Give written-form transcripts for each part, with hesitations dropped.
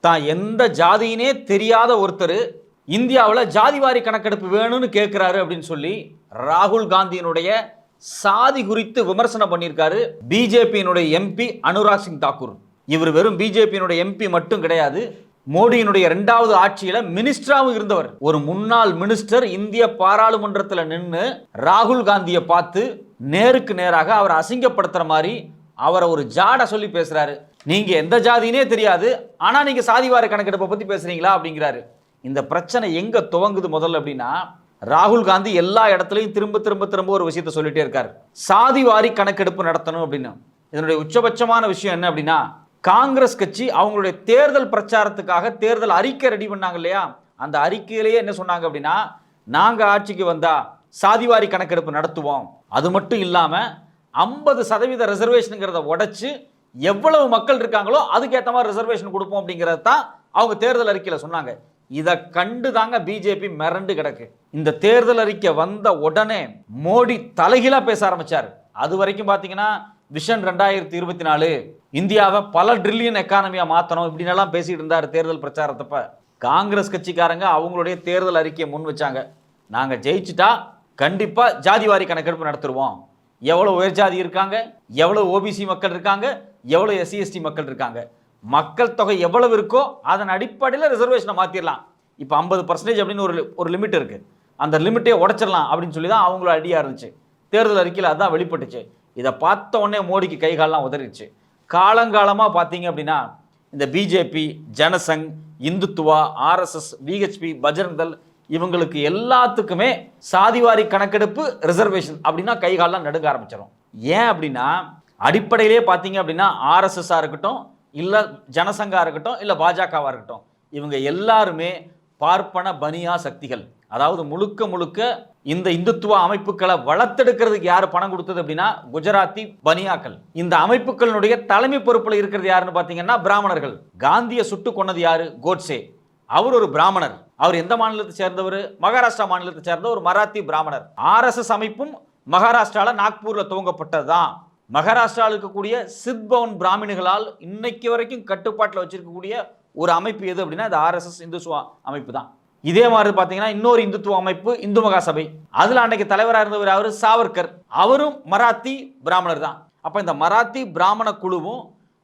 தான் எந்த ஜாதியினே தெரியாத ஒருத்தர் இந்தியாவில் ஜாதிவாரி கணக்கெடுப்பு வேணும்னு கேட்கிறாரு அப்படின்னு சொல்லி ராகுல் காந்தியினுடைய சாதி குறித்து விமர்சனம் பண்ணியிருக்காரு பிஜேபியினுடைய எம்பி அனுராக் சிங் தாக்கூர். இவர் வெறும் பிஜேபியினுடைய எம்பி மட்டும் கிடையாது, மோடியினுடைய 2வது ஆட்சியில மினிஸ்டராகவும் இருந்தவர். ஒரு முன்னாள் மினிஸ்டர் இந்திய பாராளுமன்றத்தில் நின்று ராகுல் காந்தியை பார்த்து நேருக்கு நேராக அவரை அசிங்கப்படுத்துற மாதிரி அவரை ஒரு ஜாட சொல்லி பேசுறாரு. நீங்க எந்த ஜாதினே தெரியாது, ஆனா நீங்க சாதிவாரி கணக்கெடுப்பை பத்தி பேசுறீங்களா அப்படிங்கிறாரு. இந்த பிரச்சனை எங்க துவங்குது முதல்ல அப்படின்னா, ராகுல் காந்தி எல்லா இடத்துலையும் திரும்ப திரும்ப திரும்ப ஒரு விஷயத்தை சொல்லிட்டே இருக்காரு, சாதிவாரி கணக்கெடுப்பு நடத்தணும் அப்படின்னு. இதனுடைய உச்சபட்சமான விஷயம் என்ன அப்படின்னா, காங்கிரஸ் கட்சி அவங்களுடைய தேர்தல் பிரச்சாரத்துக்காக தேர்தல் அறிக்கை ரெடி பண்ணாங்க இல்லையா, அந்த அறிக்கையிலேயே என்ன சொன்னாங்க அப்படின்னா, நாங்க ஆட்சிக்கு வந்தா சாதிவாரி கணக்கெடுப்பு நடத்துவோம், அது மட்டும் இல்லாம 50% ரிசர்வேஷனுங்கிறத உடைச்சு எவ்வளவு மக்கள் இருக்காங்களோ அதுக்கேற்ற மாதிரி ரிசர்வேஷன் கொடுப்போம் அப்படிங்கிறத தான் அவங்க தேர்தல் அறிக்கையில் சொன்னாங்க. இதை கண்டு தாங்க பிஜேபி மிரண்டு கிடக்கு. இந்த தேர்தல் அறிக்கை வந்த உடனே மோடி தலைகீழா பேச ஆரம்பிச்சார். அது வரைக்கும் பார்த்தீங்கன்னா விஷன் 2024 இந்தியாவை பல ட்ரில்லியன் எக்கானமியா மாற்றணும் இப்படின்னு எல்லாம் பேசிட்டு இருந்தார் தேர்தல் பிரச்சாரத்தப்ப. காங்கிரஸ் கட்சிக்காரங்க அவங்களுடைய தேர்தல் அறிக்கையை முன் வச்சாங்க, நாங்கள் ஜெயிச்சுட்டா கண்டிப்பாக ஜாதிவாரி கணக்கெடுப்பு நடத்துருவோம், எவ்வளோ உயர் ஜாதி இருக்காங்க, எவ்வளோ ஓபிசி மக்கள் இருக்காங்க, எவ்வளோ எஸ்சி எஸ்டி மக்கள் இருக்காங்க, மக்கள் தொகை எவ்வளவு இருக்கோ அதன் அடிப்படையில் ரிசர்வேஷனை மாற்றிடலாம். இப்போ 50% அப்படின்னு ஒரு லிமிட் இருக்கு, அந்த லிமிட்டை உடைச்சிடலாம் அப்படின்னு சொல்லி தான் அவங்களோட ஐடியா இருந்துச்சு. தேர்தல் அறிக்கையில் அதுதான் வெளிப்பட்டுச்சு. இதை பார்த்த உடனே மோடிக்கு கைகாலெலாம் உதறிடுச்சு. காலங்காலமாக பார்த்தீங்க அப்படின்னா இந்த BJP, Jana Sangh, Hindutva, RSS, VHP, Bajrang Dal இவங்களுக்கு எல்லாத்துக்குமே சாதிவாரி கணக்கெடுப்பு ரிசர்வேஷன் அப்படின்னா கைகாலெலாம் நடுங்க ஆரம்பிச்சிடும். ஏன் அப்படின்னா அடிப்படையிலேயே பார்த்தீங்க அப்படின்னா ஆர்எஸ்எஸ்ஸாக இருக்கட்டும், இல்லை ஜனசங்கா இருக்கட்டும், இல்லை பாஜகவாக இருக்கட்டும், இவங்க எல்லாருமே பார்ப்பன பனியா சக்திகள். அதாவது முழுக்க முழுக்க இந்த இந்துத்துவ அமைப்புகளை வளர்த்தெடுக்கிறதுக்கு யார் பணம் கொடுத்தது அப்படின்னா குஜராத்தி பனியாக்கள். இந்த அமைப்புகளினுடைய தலைமை பொறுப்பில் இருக்கிறது யாருன்னு பார்த்தீங்கன்னா பிராமணர்கள். காந்தியை சுட்டு கொன்னது யாரு? கோட்சே. அவர் ஒரு பிராமணர். அவர் எந்த மாநிலத்தை சேர்ந்தவர்? மகாராஷ்டிரா மாநிலத்தை சேர்ந்த ஒரு மராத்தி பிராமணர். ஆர்எஸ்எஸ் அமைப்பும் மகாராஷ்டிராவில் நாக்பூரில் துவங்கப்பட்டது தான். மகாராஷ்டிராவில் இருக்கக்கூடிய சித்பவன் பிராமணிகளால் இன்னைக்கு வரைக்கும் கட்டுப்பாட்டில் வச்சிருக்கக்கூடிய ஒரு அமைப்பு எது அப்படின்னா அது ஆர்எஸ்எஸ் இந்துத்துவ அமைப்பு தான். இதே மாதிரி பார்த்தீங்கன்னா இன்னொரு இந்துத்துவ அமைப்பு இந்து மகாசபை. அதில் அன்னைக்கு தலைவராக இருந்தவர் அவர் சாவர்கர். அவரும் மராத்தி பிராமணர் தான். அப்போ இந்த மராத்தி பிராமண குழுவும்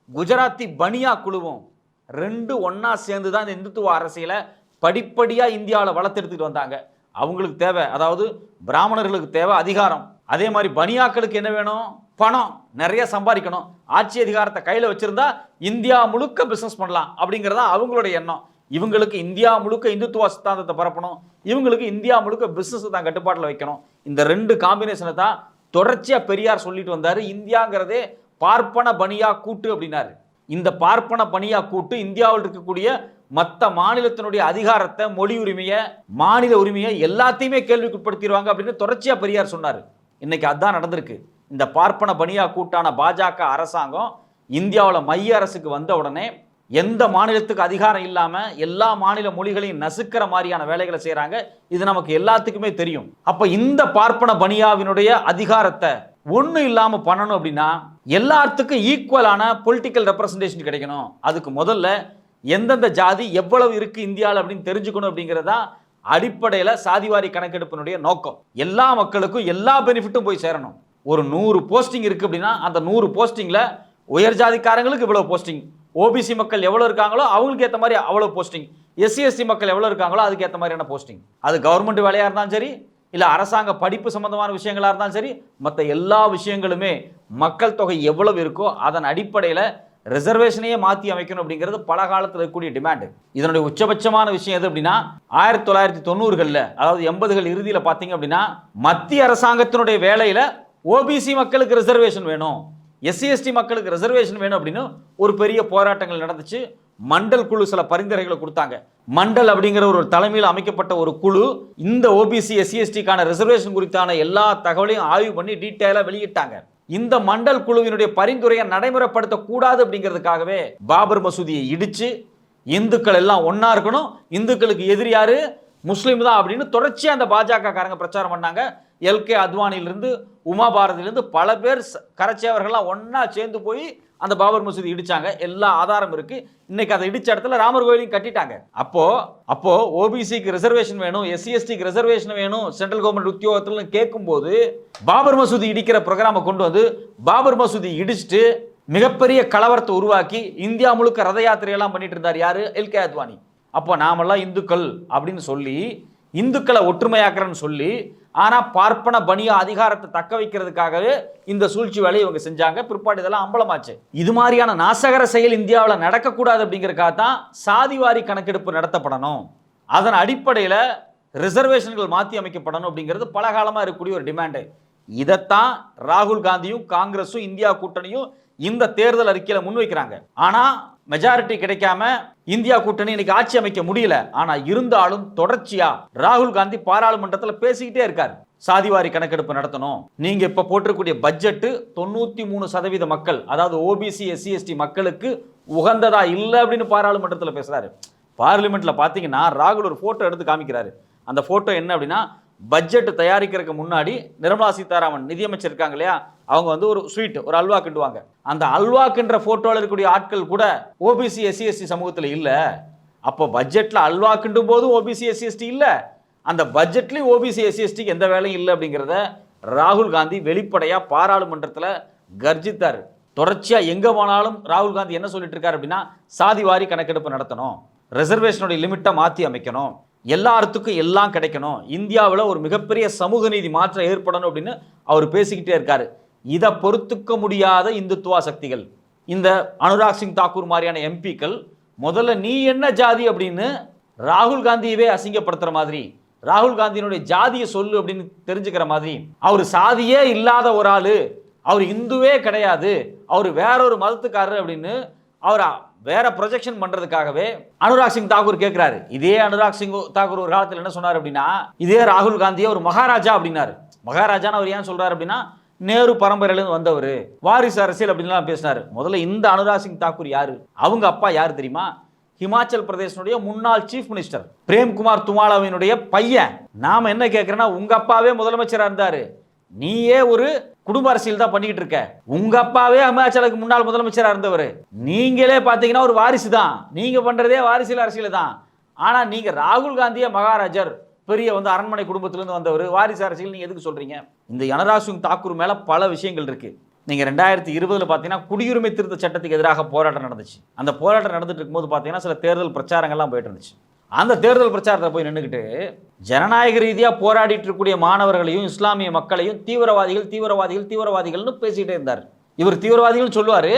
குஜராத்தி பனியா குழுவும் ரெண்டு ஒன்னா சேர்ந்து தான் இந்த இந்துத்துவ அரசியலை படிப்படியாக இந்தியாவில் வளர்த்தெடுத்துட்டு வந்தாங்க. அவங்களுக்கு தேவை, அதாவது பிராமணர்களுக்கு தேவை அதிகாரம். அதே மாதிரி பனியாக்களுக்கு என்ன வேணும்? பணம், நிறைய சம்பாதிக்கணும். ஆட்சி அதிகாரத்தை கையில் வச்சிருந்தா இந்தியா முழுக்க பிஸ்னஸ் பண்ணலாம் அப்படிங்கிறதா அவங்களுடைய எண்ணம். இவங்களுக்கு இந்தியா முழுக்க இந்துத்துவ சித்தாந்தத்தை பரப்பணும், இவங்களுக்கு இந்தியா முழுக்க பிஸ்னஸ் தான் கட்டுப்பாட்டில் வைக்கணும். இந்த ரெண்டு காம்பினேஷனை தான் தொடர்ச்சியாக பெரியார் சொல்லிட்டு வந்தார். இந்தியாங்கிறதே பார்ப்பன பனியா கூட்டு அப்படின்னாரு. இந்த பார்ப்பன பனியா கூட்டு இந்தியாவில் இருக்கக்கூடிய மற்ற மாநிலத்தினுடைய அதிகாரத்தை, மொழி உரிமையை, மாநில உரிமையை எல்லாத்தையுமே கேள்விக்குட்படுத்திடுவாங்க அப்படின்னு தொடர்ச்சியாக பெரியார் சொன்னார். இன்னைக்கு அதுதான் நடந்திருக்கு. இந்த பார்ப்பன பனியா கூட்டான பாஜக அரசாங்கம் இந்தியாவில் மைய அரசுக்கு வந்த உடனே எந்த மாநிலத்துக்கு அதிகாரம் இல்லாமல் எல்லா மாநில மொழிகளையும் நசுக்கிற மாதிரியான வேலைகளை செய்கிறாங்க. இது நமக்கு எல்லாத்துக்குமே தெரியும். அப்போ இந்த பார்ப்பன பனியாவினுடைய அதிகாரத்தை ஒன்றும் இல்லாமல் பண்ணணும் அப்படின்னா எல்லாத்துக்கும் ஈக்குவலான பொலிட்டிக்கல் ரெப்ரசன்டேஷன் கிடைக்கணும். அதுக்கு முதல்ல எந்தெந்த ஜாதி எவ்வளவு இருக்கு இந்தியாவில் அப்படின்னு தெரிஞ்சுக்கணும் அப்படிங்கிறதா அடிப்படையில் சாதிவாரி கணக்கெடுப்பினுடைய நோக்கம். எல்லா மக்களுக்கும் எல்லா பெனிஃபிட்டும் போய் சேரணும். ஒரு 100 போஸ்டிங் இருக்கு அப்படின்னா அந்த 100 போஸ்டிங்ல உயர் ஜாதிக்காரங்களுக்கு இவ்வளவு போஸ்டிங், ஓபிசி மக்கள் எவ்வளவு இருக்காங்களோ அவங்களுக்கு ஏற்ற மாதிரி அவ்வளவு போஸ்டிங், எஸ்சி எஸ்டி மக்கள் எவ்வளவு இருக்காங்களோ அதுக்கு ஏற்ற மாதிரியான போஸ்டிங். அது கவர்மெண்ட் வேலையா இருந்தாலும் சரி, இல்ல அரசாங்க படிப்பு சம்பந்தமான விஷயங்களா இருந்தாலும் சரி, மற்ற எல்லா விஷயங்களுமே மக்கள் தொகை எவ்வளவு இருக்கோ அதன் அடிப்படையில் ரிசர்வேஷனையே மாற்றி அமைக்கணும் அப்படிங்கிறது பல காலத்தில் இருக்கக்கூடிய டிமாண்டு. இதனுடைய உச்சபட்சமான விஷயம் எது அப்படின்னா 1990களில், அதாவது 80கள் இறுதியில் பார்த்தீங்க அப்படின்னா மத்திய அரசாங்கத்தினுடைய வேலையில் ஓபிசி மக்களுக்கு ரிசர்வேஷன் வேணும், எஸ்சி எஸ்டி மக்களுக்கு ரிசர்வேஷன் வேணும் அப்படின்னு ஒரு பெரிய போராட்டங்கள் நடந்துச்சு. மண்டல் குழு சில பரிந்துரைகளை கொடுத்தாங்க. மண்டல் அப்படிங்கிற ஒரு தலைமையில் அமைக்கப்பட்ட ஒரு குழு இந்த ஓபிசி எஸ்சி எஸ்டிக்கான ரிசர்வேஷன் குறித்தான எல்லா தகவலையும் ஆய்வு பண்ணி டீட்டெயிலாக வெளியிட்டாங்க. இந்த மண்டல் குழுவினுடைய பரிந்துரையை நடைமுறைப்படுத்தக்கூடாது அப்படிங்கிறதுக்காகவே பாபர் மசூதியை இடிச்சு இந்துக்கள் எல்லாம் ஒன்னா இருக்கணும், இந்துக்களுக்கு எதிரி யாரு? முஸ்லீம் தான் அப்படின்னு தொடர்ச்சியா அந்த பாஜக காரங்க பிரச்சாரம் பண்ணாங்க. எல்கே அத்வானிலிருந்து உமா பாரதியிலிருந்து பல பேர் கரச்சேவர்கள்லாம் ஒன்னா சேர்ந்து போய் அந்த பாபர் மசூதி இடிச்சாங்க, எல்லா ஆதாரம் இருக்கு. இன்னைக்கு அதை இடிச்ச இடத்துல ராமர் கோயிலையும் கட்டிட்டாங்க. அப்போ ஓபிசிக்கு ரிசர்வேஷன் வேணும், எஸ்சி எஸ்டிக்கு ரிசர்வேஷன் வேணும் சென்ட்ரல் கவர்மெண்ட் உத்தியோகத்துல கேட்கும்போது பாபர் மசூதி இடிக்கிற ப்ரோக்ராமை கொண்டு வந்து பாபர் மசூதி இடிச்சுட்டு மிகப்பெரிய கலவரத்தை உருவாக்கி இந்தியா முழுக்க ரத யாத்திரையெல்லாம் பண்ணிட்டு இருந்தார் யாரு? எல்கே அத்வானி. அப்போ நாமெல்லாம் இந்துக்கள் அப்படின்னு சொல்லி இந்துக்களை ஒற்றுமையாக்குறன்னு சொல்லி, ஆனா பார்ப்பன பனிய அதிகாரத்தை தக்க வைக்கிறதுக்காகவே இந்த சூழ்ச்சி வேலையை இவங்க செஞ்சாங்க. பிற்பாடு இதெல்லாம் அம்பலமாச்சு. இது மாதிரியான நாசகர செயல் இந்தியாவில் நடக்கக்கூடாது அப்படிங்கிறதுக்காக தான் சாதிவாரி கணக்கெடுப்பு நடத்தப்படணும், அதன் அடிப்படையில் ரிசர்வேஷன்கள் மாற்றி அமைக்கப்படணும் அப்படிங்கிறது பல காலமாக இருக்கக்கூடிய ஒரு டிமாண்டு. இதைத்தான் ராகுல் காந்தியும் காங்கிரஸும் இந்தியா கூட்டணியும் இந்த தேர்தல் அறிக்கையில் முன்வைக்கிறாங்க. ஆனா மெஜாரிட்டி கிடைக்காம இந்தியா கூட்டணி இன்னைக்கு ஆட்சி அமைக்க முடியல. ஆனா இருந்தாலும் தொடர்ச்சியா ராகுல் காந்தி பாராளுமன்றத்தில் பேசிக்கிட்டே இருக்காரு. சாதிவாரி கணக்கெடுப்பு நடத்தணும், நீங்க இப்ப போட்டிருக்கக்கூடிய பட்ஜெட் 93% மக்கள், அதாவது ஓபிசி எஸ்சி எஸ்டி மக்களுக்கு உகந்ததா இல்லை அப்படின்னு பாராளுமன்றத்தில் பேசுறாரு. பார்லிமெண்ட்ல பாத்தீங்கன்னா ராகுல் ஒரு போட்டோ எடுத்து காமிக்கிறாரு. அந்த போட்டோ என்ன அப்படின்னா, பட்ஜெட் தயாரிக்கிறதுக்கு முன்னாடி நிர்மலா சீதாராமன் நிதியமைச்சர் இருக்காங்க இல்லையா, அவங்க வந்து ஒரு ஸ்வீட், ஒரு அல்வா கிண்டுவாங்க. அந்த அல்வா கிண்டுற போட்டோவில் இருக்கக்கூடிய ஆட்கள் கூட ஓபிசி எஸ்சி எஸ்டி சமூகத்தில் இல்லை. அப்போ பட்ஜெட்ல அல்வா கிண்டும் போதும் ஓபிசி எஸ்சி எஸ்டி இல்லை, அந்த பட்ஜெட்லயும் ஓபிசி எஸ்சி எஸ்டிக்கு எந்த வேலையும் இல்லை அப்படிங்கிறத ராகுல் காந்தி வெளிப்படையா பாராளுமன்றத்தில் கர்ஜித்தார். தொடர்ச்சியா எங்க போனாலும் ராகுல் காந்தி என்ன சொல்லிட்டு இருக்காரு அப்படின்னா, சாதிவாரி கணக்கெடுப்பு நடத்தணும், ரிசர்வேஷனுடைய லிமிட்டை மாற்றி அமைக்கணும், எல்லாத்துக்கும் எல்லாம் கிடைக்கணும், இந்தியாவில் ஒரு மிகப்பெரிய சமூக நீதி மாற்றம் ஏற்படணும் அப்படின்னு அவர் பேசிக்கிட்டே இருக்காரு. இதை பொறுத்துக்க முடியாத இந்துத்துவா சக்திகள், இந்த அனுராக் சிங் தாக்கூர் மாதிரியான எம்பிக்கள் முதல்ல நீ என்ன ஜாதி அப்படின்னு ராகுல் காந்தியவே அசிங்கப்படுத்துற மாதிரி, ராகுல் காந்தியினுடைய ஜாதியை சொல்லு அப்படின்னு தெரிஞ்சுக்கிற மாதிரி, அவர் சாதியே இல்லாத ஒரு ஆளு, அவர் இந்துவே கிடையாது, அவர் வேறொரு மதத்துக்காரர் அப்படின்னு அவர் வேற ப்ரொஜெக்ஷன் பண்றதுக்காகவே அனுராக் சிங் தாக்கூர் கேட்கிறாரு. இதே அனுராக் சிங் தாக்கூர் ஒரு காலத்தில் என்ன சொன்னார் அப்படின்னா, இதே ராகுல் காந்தியை ஒரு மகாராஜா அப்படின்னாரு. மகாராஜான்னு அவர் ஏன் சொல்றாரு அப்படின்னா, நேரு பரம்பரையிலிருந்து வந்தவர், வாரிசு அரசியல் அப்படின்லாம் பேசினார். முதல்ல இந்த அனுராக் சிங் தாக்கூர் யாரு? அவங்க அப்பா யாரு தெரியுமா? ஹிமாச்சல் பிரதேசனுடைய முன்னாள் சீஃப் மினிஸ்டர் பிரேம்குமார் துமாலாவினுடைய பையன். நாம என்ன கேட்கிறோன்னா, உங்க அப்பாவே முதலமைச்சராக இருந்தாரு, நீயே ஒரு குடும்ப அரசியல் தான் பண்ணிக்கிட்டு இருக்க, உங்க அப்பாவே ஹிமாச்சலுக்கு முன்னாள் முதலமைச்சராக இருந்தவர், நீங்களே பார்த்தீங்கன்னா ஒரு வாரிசு தான், நீங்க பண்றதே வாரிசியல் அரசியல் தான். ஆனா நீங்க ராகுல் காந்தியை மகாராஜர், பெரிய வந்து அரண்மனை குடும்பத்திலிருந்து வந்தவர், வாரிசு அரசியல் நீங்க எதுக்கு சொல்றீங்க? இந்த அனுராக் சிங் தாக்கூர் மேல பல விஷயங்கள் இருக்கு. நீங்க 2020 பார்த்தீங்கன்னா குடியுரிமை திருத்த சட்டத்துக்கு எதிராக போராட்டம் நடந்துச்சு. அந்த போராட்டம் நடந்துட்டு இருக்கும்போது பார்த்தீங்கன்னா சில தேர்தல் பிரச்சாரங்கள்லாம் போயிட்டு இருந்துச்சு. அந்த தேர்தல் பிரச்சாரத்தை போய் நின்றுக்கிட்டு ஜனநாயக ரீதியாக போராடிட்டு இருக்கக்கூடிய மாணவர்களையும் இஸ்லாமிய மக்களையும் தீவிரவாதிகள் தீவிரவாதிகள் தீவிரவாதிகள்னு பேசிக்கிட்டே இருந்தார். இவர் தீவிரவாதிகள்னு சொல்லுவார்,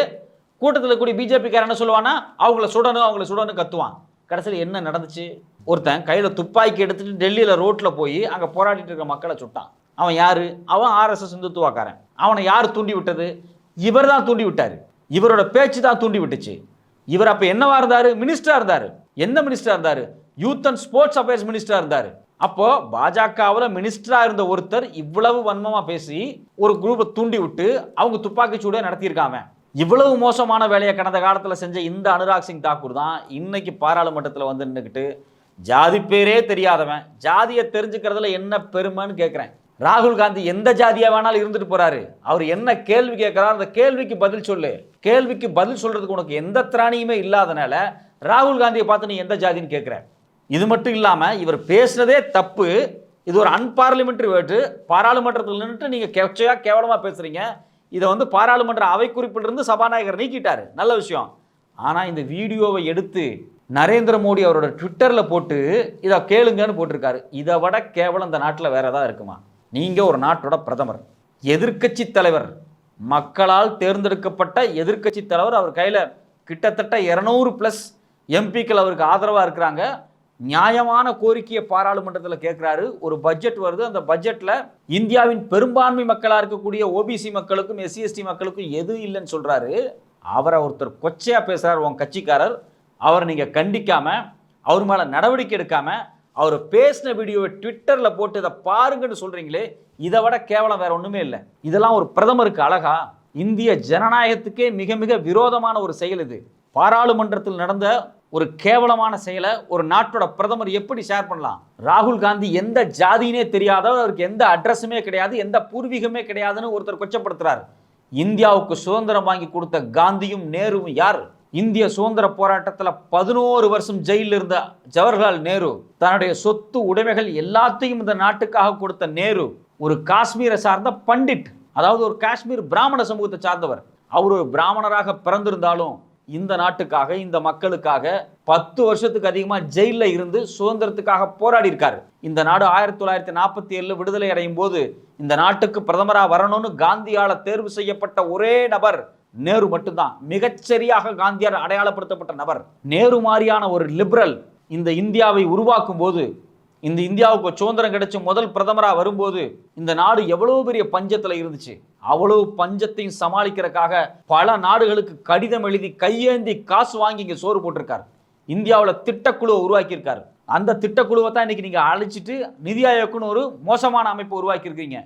கூட்டத்தில் கூடிய பிஜேபிக்காரன் என்ன சொல்லுவானா, அவங்கள சுடணும் கத்துவான். கடைசியில் என்ன நடந்துச்சு? ஒருத்தன் கையில் துப்பாக்கி எடுத்துட்டு டெல்லியில் ரோட்டில் போய் அங்கே போராடிட்டு இருக்க மக்களை சுட்டான். அவன் யாரு? அவன் ஆர்எஸ்எஸ் இந்துத்துவாக்காரன். அவனை யார் தூண்டி விட்டது? இவர் தான் தூண்டி விட்டார். இவரோட பேச்சு தான் தூண்டி விட்டுச்சு. இவர் அப்போ என்னவா இருந்தார்? மினிஸ்டரா இருந்தார். என்ன மினிஸ்டரா இருந்தார்? யூத் அண்ட் ஸ்போர்ட்ஸ் அஃபேர்ஸ் மினிஸ்டரா இருந்தார். அப்போ பாஜகவில் மினிஸ்டரா இருந்த ஒருத்தர் இவ்வளவு வன்மமா பேசி ஒரு குரூப்பை தூண்டி விட்டு அவங்க துப்பாக்கி சூடே நடத்தியிருக்காங்க. இவ்வளவு மோசமான வேலையை கடந்த காலத்தில் செஞ்ச இந்த அனுராக் சிங் தாக்கூர் தான் இன்னைக்கு பாராளுமன்றத்தில் வந்து நின்றுக்கிட்டு ஜாதி பேரே தெரியாதவன், ஜாதியை தெரிஞ்சுக்கிறதுல என்ன பெருமைன்னு கேட்குறேன். ராகுல் காந்தி எந்த ஜாதியா வேணாலும் இருந்துட்டு போறாரு, அவர் என்ன கேள்வி கேட்கிறார் அந்த கேள்விக்கு பதில் சொல்லு. கேள்விக்கு பதில் சொல்றதுக்கு உனக்கு எந்த திராணியுமே இல்லாதனால ராகுல் காந்தியை பார்த்து நீ எந்த ஜாதின்னு கேட்குற. இது மட்டும் இல்லாமல் இவர் பேசுனதே தப்பு. இது ஒரு அன்பார்லிமெண்ட்ரி வேர்டு. பாராளுமன்றத்தில் நின்றுட்டு நீங்கள் கேவலமாக பேசுறீங்க. இதை வந்து பாராளுமன்ற அவை குறிப்பிலிருந்து சபாநாயகர் நீக்கிட்டார், நல்ல விஷயம். ஆனால் இந்த வீடியோவை எடுத்து நரேந்திர மோடி அவரோட ட்விட்டரில் போட்டு இதை கேளுங்கன்னு போட்டிருக்காரு. இதை விட கேவலம் இந்த நாட்டில் வேற ஏதாவது இருக்குமா? நீங்கள் ஒரு நாட்டோட பிரதமர், எதிர்க்கட்சி தலைவர், மக்களால் தேர்ந்தெடுக்கப்பட்ட எதிர்க்கட்சி தலைவர். அவர் கையில் கிட்டத்தட்ட 200+ எம்பிக்கள் அவருக்கு ஆதரவாக இருக்கிறாங்க. நியாயமான கோரிக்கையை பாராளுமன்றத்தில் கேட்குறாரு. ஒரு பட்ஜெட் வருது, அந்த பட்ஜெட்டில் இந்தியாவின் பெரும்பான்மை மக்களாக இருக்கக்கூடிய ஓபிசி மக்களுக்கும் எஸ்சி எஸ்டி மக்களுக்கும் எதுவும் இல்லைன்னு சொல்கிறாரு. அவரை ஒருத்தர் கொச்சையாக பேசுகிறார் உன் கட்சிக்காரர். அவரை நீங்கள் கண்டிக்காமல், அவர் மேலே நடவடிக்கை எடுக்காமல், அவர் பேசின வீடியோவை ட்விட்டரில் போட்டு இதை பாருங்கன்னு சொல்கிறீங்களே, இதை விட கேவலம் வேற ஒன்றுமே இல்லை. இதெல்லாம் ஒரு பிரதமருக்கு அழகா? இந்திய ஜனநாயகத்துக்கே மிக மிக விரோதமான ஒரு செயல் இது. பாராளுமன்றத்தில் நடந்த ஒரு கேவலமான செயலை ஒரு நாட்டோட பிரதமர் எப்படி ஷேர் பண்ணலாம்? ராகுல் காந்தி எந்த ஜாதினே தெரியாத, அவருக்கு எந்த அட்ரஸுமே கிடையாது, எந்த பூர்வீகமே கிடையாதுன்னு ஒருத்தர் கொச்சப்படுத்துறாரு. இந்தியாவுக்கு சுதந்திரம் வாங்கி கொடுத்த காந்தியும் நேருவும் யார்? இந்திய சுதந்திர போராட்டத்தில் 11 வருஷம் ஜெயிலில் இருந்த ஜவஹர்லால் நேரு, தன்னுடைய சொத்து உடைமைகள் எல்லாத்தையும் இந்த நாட்டுக்காக கொடுத்த நேரு ஒரு காஷ்மீரை சார்ந்த பண்டிட், அதாவது ஒரு காஷ்மீர் பிராமண சமூகத்தை சார்ந்தவர். அவர் ஒரு பிராமணராக பிறந்திருந்தாலும் இந்த நாட்டுக்காக, இந்த மக்களுக்காக 10 வருஷத்துக்கு அதிகமாக ஜெயிலில் இருந்து சுதந்திரத்துக்காக போராடி இருக்காரு. இந்த நாடு 1947 விடுதலை அடையும் போது இந்த நாட்டுக்கு பிரதமராக வரணும்னு காந்தியால தேர்வு செய்யப்பட்ட ஒரே நபர் நேரு மட்டும்தான். மிகச்சரியாக காந்தியார் அடையாளப்படுத்தப்பட்ட நபர். நேரு மாதிரியான ஒரு லிபரல் இந்த இந்தியாவை உருவாக்கும் போது, இந்த இந்தியாவுக்கு சுதந்திரம் கிடைச்ச முதல் பிரதமராக வரும்போது இந்த நாடு எவ்வளவு பெரிய பஞ்சத்தில் இருந்துச்சு. அவ்வளவு பஞ்சத்தையும் சமாளிக்கிறதுக்காக பல நாடுகளுக்கு கடிதம் எழுதி கையேந்தி காசு வாங்கி இங்கே சோறு போட்டிருக்காரு. இந்தியாவில் திட்டக்குழுவை உருவாக்கியிருக்காரு. அந்த திட்டக்குழுவை தான் இன்னைக்கு நீங்க அழைச்சிட்டு நிதி ஆயோக்குன்னு ஒரு மோசமான அமைப்பு உருவாக்கி இருக்கீங்க.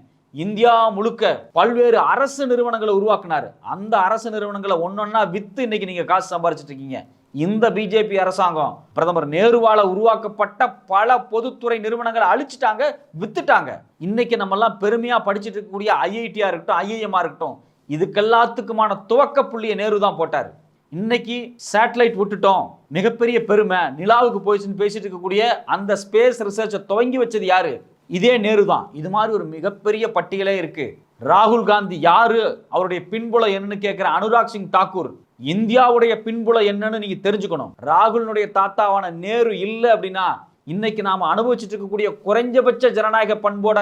இந்தியா முழுக்க பல்வேறு அரசு நிறுவனங்களை உருவாக்குனாரு. அந்த அரசு நிறுவனங்களை ஒன்னொன்னா வித்து இன்னைக்கு நீங்க காசு சம்பாரிச்சிட்டு இருக்கீங்க. இந்த பிஜேபி அரசாங்கம் பிரதமர் நேருவால உருவாக்கப்பட்ட பல பொதுத்துறை நிறுவனங்களை அழிச்சிட்டாங்க, வித்துட்டாங்க. இன்னைக்கு நம்ம எல்லாம் பெருமையா படிச்சுட்டு இருக்கக்கூடிய ஐஐடியா இருக்கட்டும், ஐஐஎம்ஆ இருக்கட்டும், இதுக்கெல்லாத்துக்குமான துவக்க புள்ளியை நேரு தான் போட்டார். இன்னைக்கு சேட்டலைட் விட்டுட்டோம், மிகப்பெரிய பெருமை, நிலாவுக்கு போயிடுச்சுன்னு பேசிட்டு இருக்கக்கூடிய அந்த ஸ்பேஸ் ரிசர்ச்சை துவங்கி வச்சது யாரு? இதே நேரு தான். இது மாதிரி ஒரு மிகப்பெரிய பட்டியலே இருக்கு. ராகுல் காந்தி யாரு, அவருடைய பின்புலம் என்னன்னு கேட்கிற அனுராக் சிங் தாக்கூர், இந்தியாவுடைய பின்புலம் என்னன்னு நீங்க தெரிஞ்சுக்கணும். ராகுலுடைய தாத்தாவான நேரு இல்லை அப்படின்னா இன்னைக்கு நாம அனுபவிச்சுட்டு இருக்கக்கூடிய குறைஞ்சபட்ச ஜனநாயக பண்போட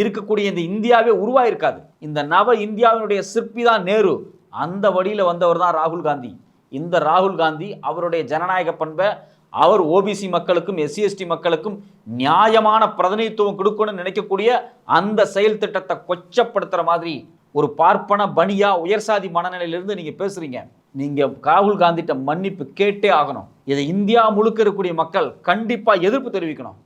இருக்கக்கூடிய இந்த இந்தியாவே உருவாயிருக்காது. இந்த நவ இந்தியாவினுடைய சிற்பி தான் நேரு. அந்த வழியில வந்தவர் தான் ராகுல் காந்தி. இந்த ராகுல் காந்தி அவருடைய ஜனநாயக பண்பை அவர் ஓபிசி மக்களுக்கும் எஸ்சி எஸ்டி மக்களுக்கும் நியாயமான பிரதிநிதித்துவம் கொடுக்கணும்னு நினைக்கக்கூடிய அந்த செயல் திட்டத்தை கொச்சப்படுத்துற மாதிரி ஒரு பார்ப்பன பனியா உயர்சாதி மனநிலையிலிருந்து நீங்க பேசுறீங்க. நீங்க ராகுல் காந்திட்ட மன்னிப்பு கேட்டே ஆகணும். இதை இந்தியா முழுக்க இருக்கக்கூடிய மக்கள் கண்டிப்பா எதிர்ப்பு தெரிவிக்கணும்.